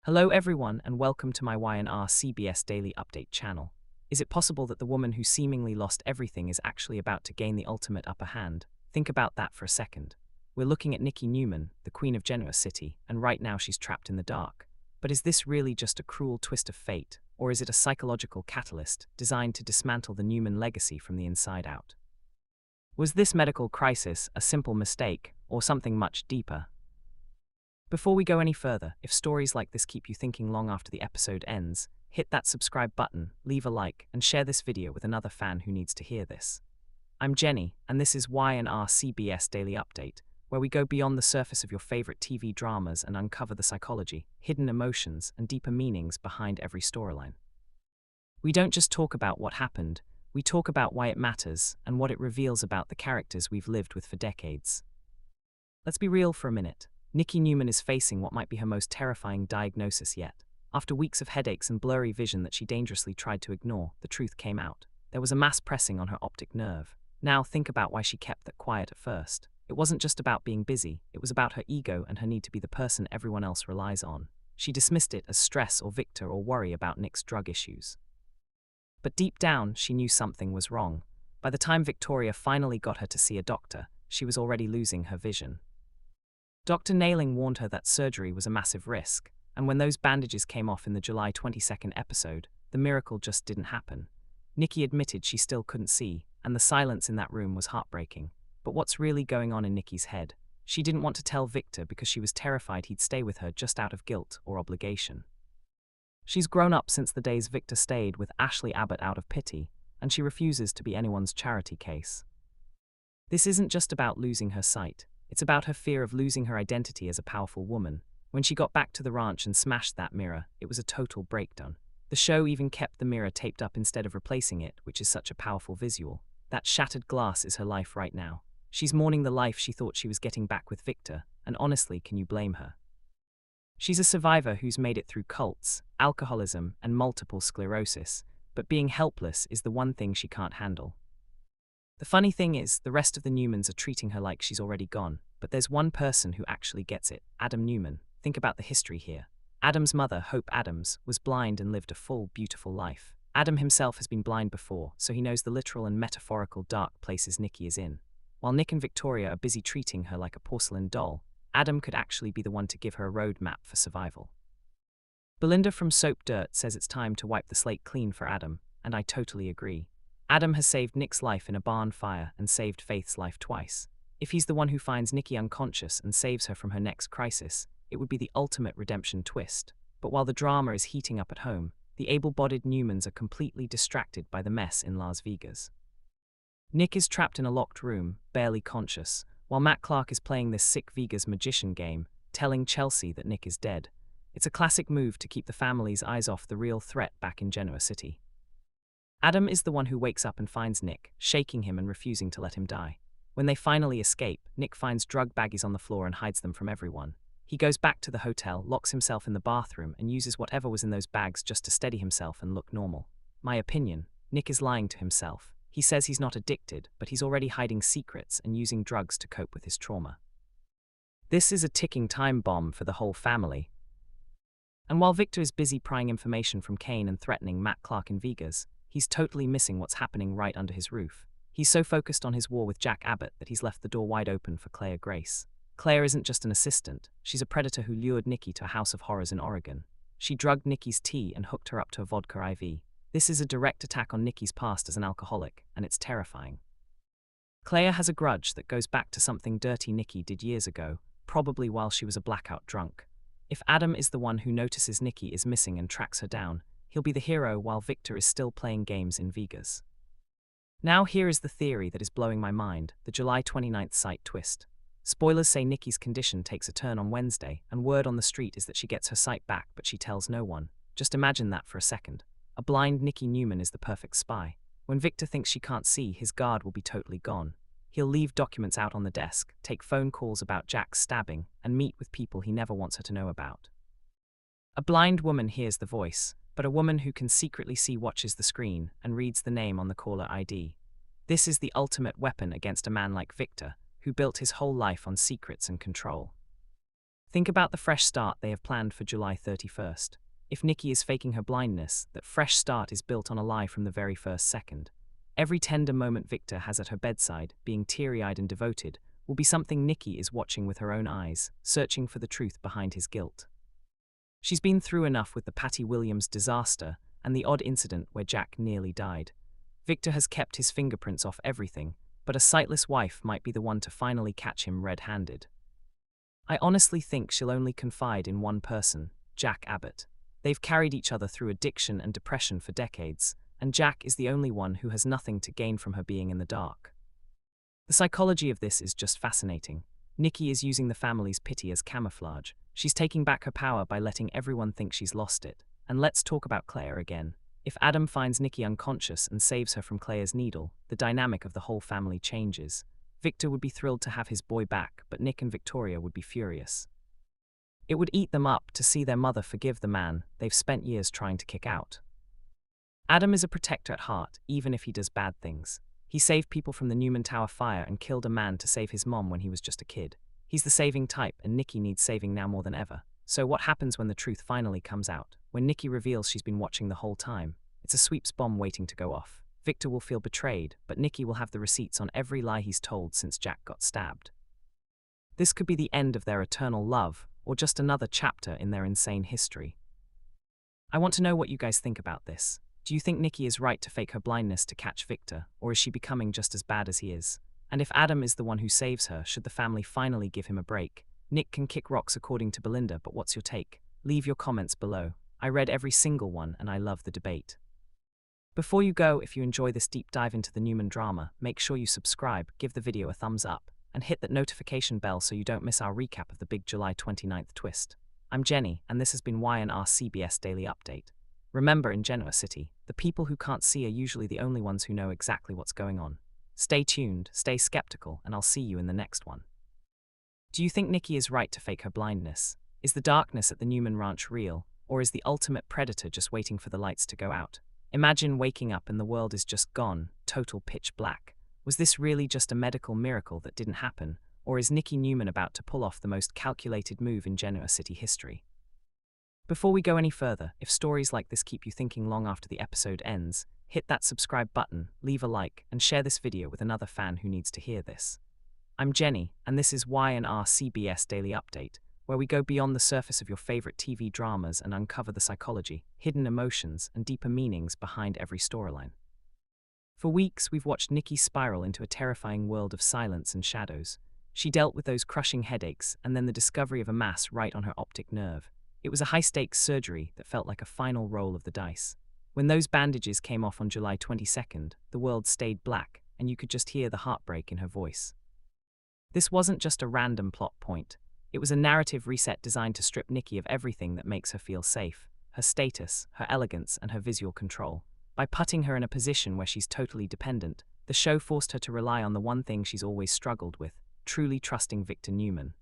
Hello everyone and welcome to my Y&R CBS Daily Update channel. Is it possible that the woman who seemingly lost everything is actually about to gain the ultimate upper hand? Think about that for a second. We're looking at Nikki Newman, the queen of Genoa City, and right now she's trapped in the dark. But is this really just a cruel twist of fate, or is it a psychological catalyst designed to dismantle the Newman legacy from the inside out? Was this medical crisis a simple mistake, or something much deeper? Before we go any further, if stories like this keep you thinking long after the episode ends, hit that subscribe button, leave a like, and share this video with another fan who needs to hear this. I'm Jenny, and this is Y&R CBS Daily Update, where we go beyond the surface of your favorite TV dramas and uncover the psychology, hidden emotions, and deeper meanings behind every storyline. We don't just talk about what happened, we talk about why it matters and what it reveals about the characters we've lived with for decades. Let's be real for a minute. Nikki Newman is facing what might be her most terrifying diagnosis yet. After weeks of headaches and blurry vision that she dangerously tried to ignore, the truth came out. There was a mass pressing on her optic nerve. Now think about why she kept that quiet at first. It wasn't just about being busy, it was about her ego and her need to be the person everyone else relies on. She dismissed it as stress or Victor or worry about Nick's drug issues. But deep down, she knew something was wrong. By the time Victoria finally got her to see a doctor, she was already losing her vision. Dr. Nailing warned her that surgery was a massive risk, and when those bandages came off in the July 22nd episode, the miracle just didn't happen. Nikki admitted she still couldn't see, and the silence in that room was heartbreaking. But what's really going on in Nikki's head? She didn't want to tell Victor because she was terrified he'd stay with her just out of guilt or obligation. She's grown up since the days Victor stayed with Ashley Abbott out of pity, and she refuses to be anyone's charity case. This isn't just about losing her sight. It's about her fear of losing her identity as a powerful woman. When she got back to the ranch and smashed that mirror, it was a total breakdown. The show even kept the mirror taped up instead of replacing it, which is such a powerful visual. That shattered glass is her life right now. She's mourning the life she thought she was getting back with Victor, and honestly, can you blame her? She's a survivor who's made it through cults, alcoholism, and multiple sclerosis, but being helpless is the one thing she can't handle. The funny thing is, the rest of the Newmans are treating her like she's already gone, but there's one person who actually gets it, Adam Newman. Think about the history here. Adam's mother, Hope Adams, was blind and lived a full, beautiful life. Adam himself has been blind before, so he knows the literal and metaphorical dark places Nikki is in. While Nick and Victoria are busy treating her like a porcelain doll, Adam could actually be the one to give her a roadmap for survival. Belinda from Soap Dirt says it's time to wipe the slate clean for Adam, and I totally agree. Adam has saved Nick's life in a barn fire and saved Faith's life twice. If he's the one who finds Nikki unconscious and saves her from her next crisis, it would be the ultimate redemption twist. But while the drama is heating up at home, the able-bodied Newmans are completely distracted by the mess in Las Vegas. Nick is trapped in a locked room, barely conscious, while Matt Clark is playing this sick Vegas magician game, telling Chelsea that Nick is dead. It's a classic move to keep the family's eyes off the real threat back in Genoa City. Adam is the one who wakes up and finds Nick, shaking him and refusing to let him die. When they finally escape, Nick finds drug baggies on the floor and hides them from everyone. He goes back to the hotel, locks himself in the bathroom, and uses whatever was in those bags just to steady himself and look normal. My opinion, Nick is lying to himself. He says he's not addicted, but he's already hiding secrets and using drugs to cope with his trauma. This is a ticking time bomb for the whole family. And while Victor is busy prying information from Kane and threatening Matt Clark in Vegas, he's totally missing what's happening right under his roof. He's so focused on his war with Jack Abbott that he's left the door wide open for Claire Grace. Claire isn't just an assistant, she's a predator who lured Nikki to a house of horrors in Oregon. She drugged Nikki's tea and hooked her up to a vodka IV. This is a direct attack on Nikki's past as an alcoholic, and it's terrifying. Claire has a grudge that goes back to something dirty Nikki did years ago, probably while she was a blackout drunk. If Adam is the one who notices Nikki is missing and tracks her down, he'll be the hero while Victor is still playing games in Vegas. Now here is the theory that is blowing my mind, the July 29th sight twist. Spoilers say Nikki's condition takes a turn on Wednesday, and word on the street is that she gets her sight back but she tells no one. Just imagine that for a second. A blind Nikki Newman is the perfect spy. When Victor thinks she can't see, his guard will be totally gone. He'll leave documents out on the desk, take phone calls about Jack's stabbing, and meet with people he never wants her to know about. A blind woman hears the voice, but a woman who can secretly see watches the screen and reads the name on the caller ID. This is the ultimate weapon against a man like Victor, who built his whole life on secrets and control. Think about the fresh start they have planned for July 31st. If Nikki is faking her blindness, that fresh start is built on a lie from the very first second. Every tender moment Victor has at her bedside, being teary-eyed and devoted, will be something Nikki is watching with her own eyes, searching for the truth behind his guilt. She's been through enough with the Patty Williams disaster and the odd incident where Jack nearly died. Victor has kept his fingerprints off everything, but a sightless wife might be the one to finally catch him red-handed. I honestly think she'll only confide in one person, Jack Abbott. They've carried each other through addiction and depression for decades, and Jack is the only one who has nothing to gain from her being in the dark. The psychology of this is just fascinating. Nikki is using the family's pity as camouflage. She's taking back her power by letting everyone think she's lost it. And let's talk about Claire again. If Adam finds Nikki unconscious and saves her from Claire's needle, the dynamic of the whole family changes. Victor would be thrilled to have his boy back, but Nick and Victoria would be furious. It would eat them up to see their mother forgive the man they've spent years trying to kick out. Adam is a protector at heart, even if he does bad things. He saved people from the Newman Tower fire and killed a man to save his mom when he was just a kid. He's the saving type, and Nikki needs saving now more than ever. So what happens when the truth finally comes out? When Nikki reveals she's been watching the whole time, it's a sweeps bomb waiting to go off. Victor will feel betrayed, but Nikki will have the receipts on every lie he's told since Jack got stabbed. This could be the end of their eternal love, or just another chapter in their insane history. I want to know what you guys think about this. Do you think Nikki is right to fake her blindness to catch Victor, or is she becoming just as bad as he is? And if Adam is the one who saves her, should the family finally give him a break? Nick can kick rocks according to Belinda, but what's your take? Leave your comments below. I read every single one and I love the debate. Before you go, if you enjoy this deep dive into the Newman drama, make sure you subscribe, give the video a thumbs up, and hit that notification bell so you don't miss our recap of the big July 29th twist. I'm Jenny, and this has been Y&R CBS Daily Update. Remember, in Genoa City, the people who can't see are usually the only ones who know exactly what's going on. Stay tuned, stay skeptical, and I'll see you in the next one. Do you think Nikki is right to fake her blindness? Is the darkness at the Newman Ranch real, or is the ultimate predator just waiting for the lights to go out? Imagine waking up and the world is just gone, total pitch black. Was this really just a medical miracle that didn't happen, or is Nikki Newman about to pull off the most calculated move in Genoa City history? Before we go any further, if stories like this keep you thinking long after the episode ends, hit that subscribe button, leave a like, and share this video with another fan who needs to hear this. I'm Jenny, and this is Y&R CBS Daily Update, where we go beyond the surface of your favorite TV dramas and uncover the psychology, hidden emotions, and deeper meanings behind every storyline. For weeks, we've watched Nikki spiral into a terrifying world of silence and shadows. She dealt with those crushing headaches and then the discovery of a mass right on her optic nerve. It was a high-stakes surgery that felt like a final roll of the dice. When those bandages came off on July 22nd, the world stayed black, and you could just hear the heartbreak in her voice. This wasn't just a random plot point. It was a narrative reset designed to strip Nikki of everything that makes her feel safe, her status, her elegance, and her visual control. By putting her in a position where she's totally dependent, the show forced her to rely on the one thing she's always struggled with, truly trusting Victor Newman.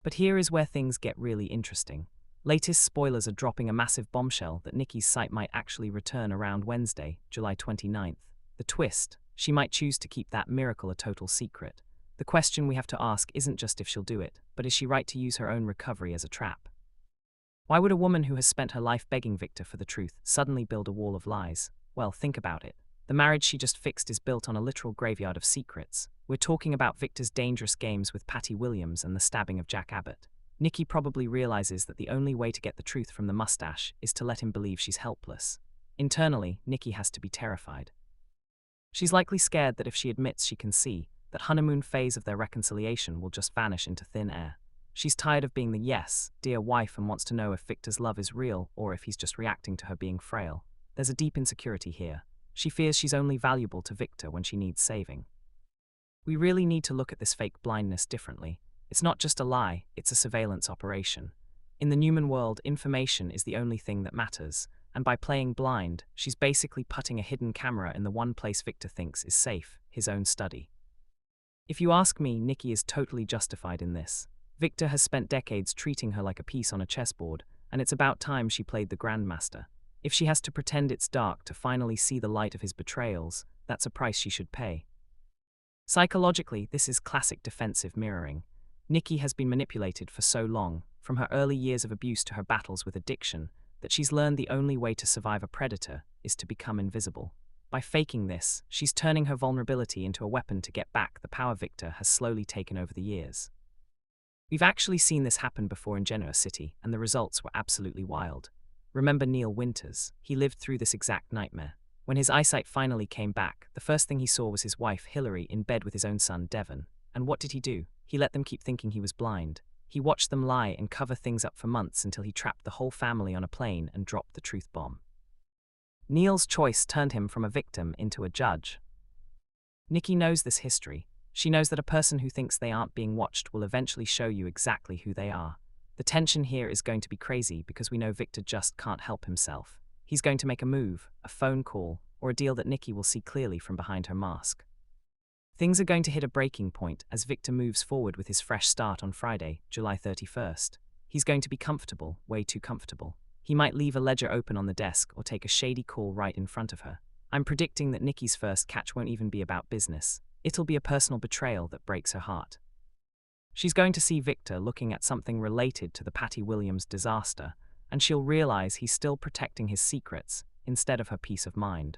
But here is where things get really interesting. Latest spoilers are dropping a massive bombshell that Nikki's sight might actually return around Wednesday, July 29th. The twist: she might choose to keep that miracle a total secret. The question we have to ask isn't just if she'll do it, but is she right to use her own recovery as a trap? Why would a woman who has spent her life begging Victor for the truth suddenly build a wall of lies? Well, think about it. The marriage she just fixed is built on a literal graveyard of secrets. We're talking about Victor's dangerous games with Patty Williams and the stabbing of Jack Abbott. Nikki probably realizes that the only way to get the truth from the mustache is to let him believe she's helpless. Internally, Nikki has to be terrified. She's likely scared that if she admits she can see, that honeymoon phase of their reconciliation will just vanish into thin air. She's tired of being the yes, dear wife and wants to know if Victor's love is real or if he's just reacting to her being frail. There's a deep insecurity here. She fears she's only valuable to Victor when she needs saving. We really need to look at this fake blindness differently. It's not just a lie, it's a surveillance operation. In the Newman world, information is the only thing that matters, and by playing blind, she's basically putting a hidden camera in the one place Victor thinks is safe, his own study. If you ask me, Nikki is totally justified in this. Victor has spent decades treating her like a piece on a chessboard, and it's about time she played the grandmaster. If she has to pretend it's dark to finally see the light of his betrayals, that's a price she should pay. Psychologically, this is classic defensive mirroring. Nikki has been manipulated for so long, from her early years of abuse to her battles with addiction, that she's learned the only way to survive a predator is to become invisible. By faking this, she's turning her vulnerability into a weapon to get back the power Victor has slowly taken over the years. We've actually seen this happen before in Genoa City, and the results were absolutely wild. Remember Neil Winters? He lived through this exact nightmare. When his eyesight finally came back, the first thing he saw was his wife Hilary in bed with his own son Devon. And what did he do? He let them keep thinking he was blind. He watched them lie and cover things up for months until he trapped the whole family on a plane and dropped the truth bomb. Neil's choice turned him from a victim into a judge. Nikki knows this history. She knows that a person who thinks they aren't being watched will eventually show you exactly who they are. The tension here is going to be crazy because we know Victor just can't help himself. He's going to make a move, a phone call, or a deal that Nikki will see clearly from behind her mask. Things are going to hit a breaking point as Victor moves forward with his fresh start on Friday, July 31st. He's going to be comfortable, way too comfortable. He might leave a ledger open on the desk or take a shady call right in front of her. I'm predicting that Nikki's first catch won't even be about business. It'll be a personal betrayal that breaks her heart. She's going to see Victor looking at something related to the Patty Williams disaster, and she'll realize he's still protecting his secrets instead of her peace of mind.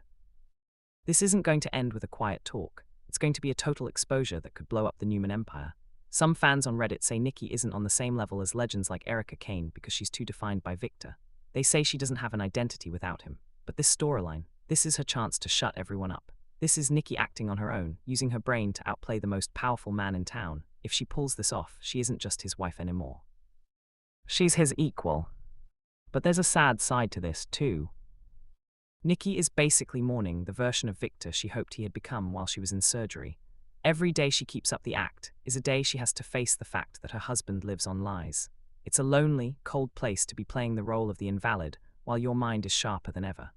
This isn't going to end with a quiet talk. It's going to be a total exposure that could blow up the Newman empire. Some fans on Reddit say Nikki isn't on the same level as legends like Erica Kane because she's too defined by Victor. They say she doesn't have an identity without him. But this storyline, this is her chance to shut everyone up. This is Nikki acting on her own, using her brain to outplay the most powerful man in town. If she pulls this off, she isn't just his wife anymore. She's his equal. But there's a sad side to this, too. Nikki is basically mourning the version of Victor she hoped he had become while she was in surgery. Every day she keeps up the act is a day she has to face the fact that her husband lives on lies. It's a lonely, cold place to be playing the role of the invalid while your mind is sharper than ever.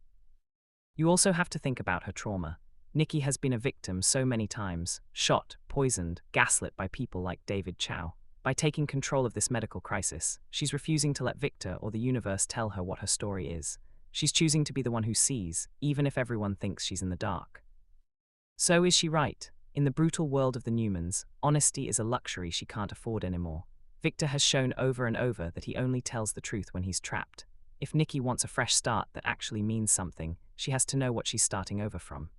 You also have to think about her trauma. Nikki has been a victim so many times, shot, poisoned, gaslit by people like David Chow. By taking control of this medical crisis, she's refusing to let Victor or the universe tell her what her story is. She's choosing to be the one who sees, even if everyone thinks she's in the dark. So is she right? In the brutal world of the Newmans, honesty is a luxury she can't afford anymore. Victor has shown over and over that he only tells the truth when he's trapped. If Nikki wants a fresh start that actually means something, she has to know what she's starting over from.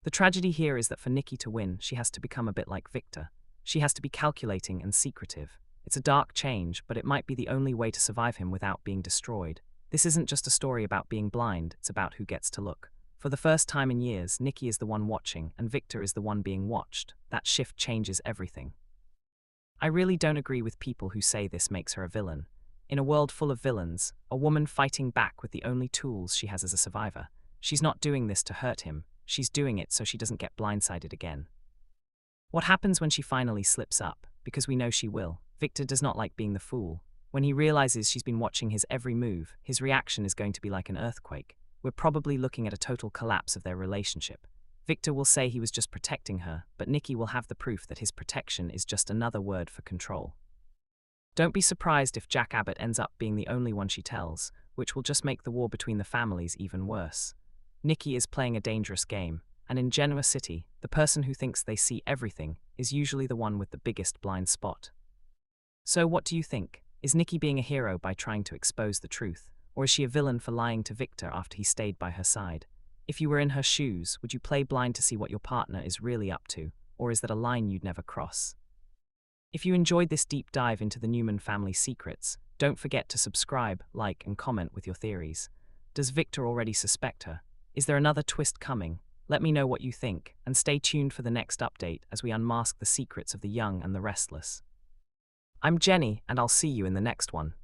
The tragedy here is that for Nikki to win, she has to become a bit like Victor. She has to be calculating and secretive. It's a dark change, but it might be the only way to survive him without being destroyed. This isn't just a story about being blind, it's about who gets to look. For the first time in years, Nikki is the one watching, and Victor is the one being watched. That shift changes everything. I really don't agree with people who say this makes her a villain. In a world full of villains, a woman fighting back with the only tools she has as a survivor, she's not doing this to hurt him, she's doing it so she doesn't get blindsided again. What happens when she finally slips up? Because we know she will. Victor does not like being the fool. When he realizes she's been watching his every move, his reaction is going to be like an earthquake. We're probably looking at a total collapse of their relationship. Victor will say he was just protecting her, but Nikki will have the proof that his protection is just another word for control. Don't be surprised if Jack Abbott ends up being the only one she tells, which will just make the war between the families even worse. Nikki is playing a dangerous game, and in Genoa City, the person who thinks they see everything is usually the one with the biggest blind spot. So what do you think? Is Nikki being a hero by trying to expose the truth, or is she a villain for lying to Victor after he stayed by her side? If you were in her shoes, would you play blind to see what your partner is really up to, or is that a line you'd never cross? If you enjoyed this deep dive into the Newman family secrets, don't forget to subscribe, like, and comment with your theories. Does Victor already suspect her? Is there another twist coming? Let me know what you think, and stay tuned for the next update as we unmask the secrets of the young and the restless. I'm Jenny, and I'll see you in the next one.